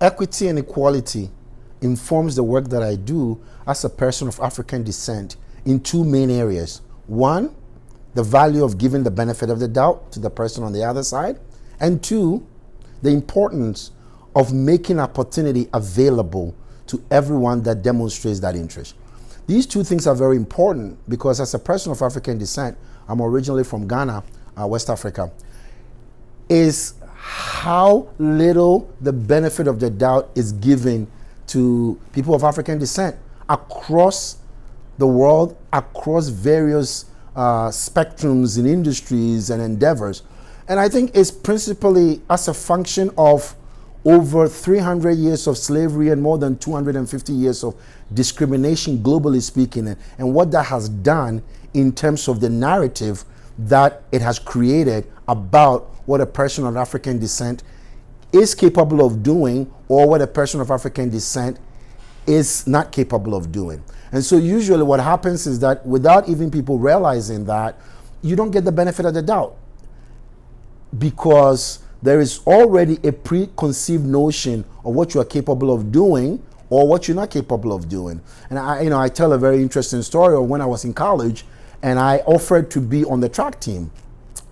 Equity and equality informs the work that I do as a person of African descent in two main areas. One, the value of giving the benefit of the doubt to the person on the other side. And two, the importance of making opportunity available to everyone that demonstrates that interest. These two things are very important because as a person of African descent, I'm originally from Ghana, West Africa, is how little the benefit of the doubt is given to people of African descent across the world, across various spectrums in industries and endeavors. And I think it's principally as a function of over 300 years of slavery and more than 250 years of discrimination, globally speaking, and what that has done in terms of the narrative that it has created about what a person of African descent is capable of doing or what a person of African descent is not capable of doing. And so usually what happens is that without even people realizing that, you don't get the benefit of the doubt because there is already a preconceived notion of what you are capable of doing or what you're not capable of doing. And I tell a very interesting story of when I was in college and I offered to be on the track team.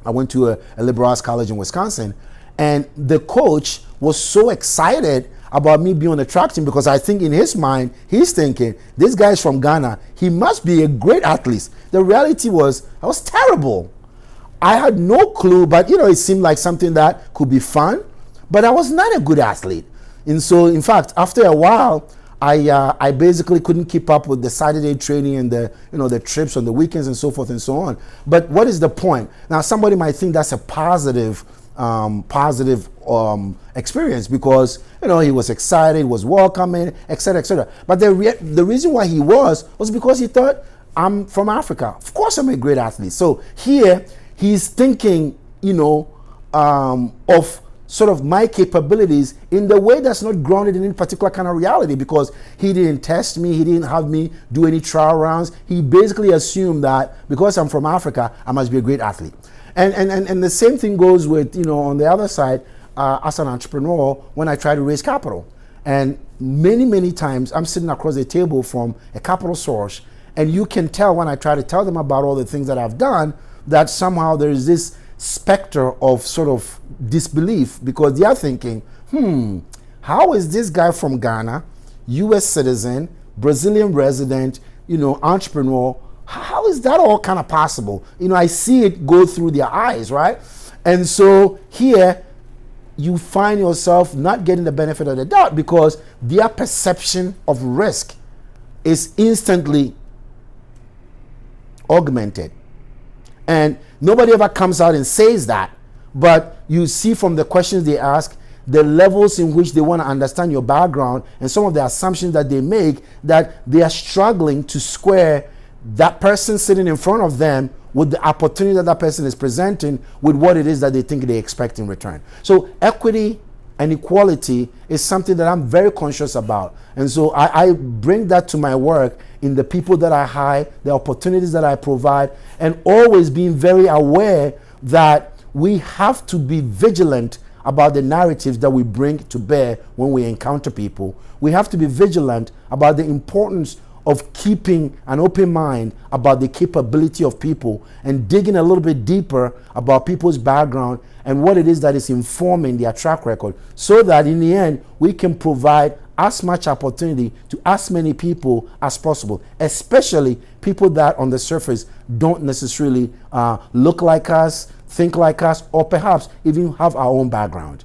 I went to a liberal arts college in Wisconsin, and the coach was so excited about me being on the track team because I think in his mind, he's thinking, this guy's from Ghana, he must be a great athlete. The reality was, I was terrible. I had no clue, but it seemed like something that could be fun, but I was not a good athlete. And so, in fact, after a while, I basically couldn't keep up with the Saturday training and the trips on the weekends and so forth and so on. But what is the point? Now, somebody might think that's a positive experience because he was excited, was welcoming, etc., etc. But the reason why he was because he thought, I'm from Africa. Of course, I'm a great athlete. So here he's thinking, of sort of my capabilities in the way that's not grounded in any particular kind of reality because he didn't test me, he didn't have me do any trial rounds. He basically assumed that because I'm from Africa, I must be a great athlete. And the same thing goes with, on the other side, as an entrepreneur, when I try to raise capital. And many, many times I'm sitting across the table from a capital source, and you can tell when I try to tell them about all the things that I've done, that somehow there is this specter of sort of disbelief because they are thinking, how is this guy from Ghana, US citizen, Brazilian resident, entrepreneur, how is that all kind of possible? I see it go through their eyes, right? And so here you find yourself not getting the benefit of the doubt because their perception of risk is instantly augmented. And nobody ever comes out and says that, but you see from the questions they ask, the levels in which they want to understand your background and some of the assumptions that they make, that they are struggling to square that person sitting in front of them with the opportunity that that person is presenting with what it is that they think they expect in return. So equity and equality is something that I'm very conscious about. And so I bring that to my work in the people that I hire, the opportunities that I provide, and always being very aware that we have to be vigilant about the narratives that we bring to bear when we encounter people. We have to be vigilant about the importance of keeping an open mind about the capability of people and digging a little bit deeper about people's background and what it is that is informing their track record so that in the end we can provide as much opportunity to as many people as possible, especially people that on the surface don't necessarily look like us, think like us, or perhaps even have our own background.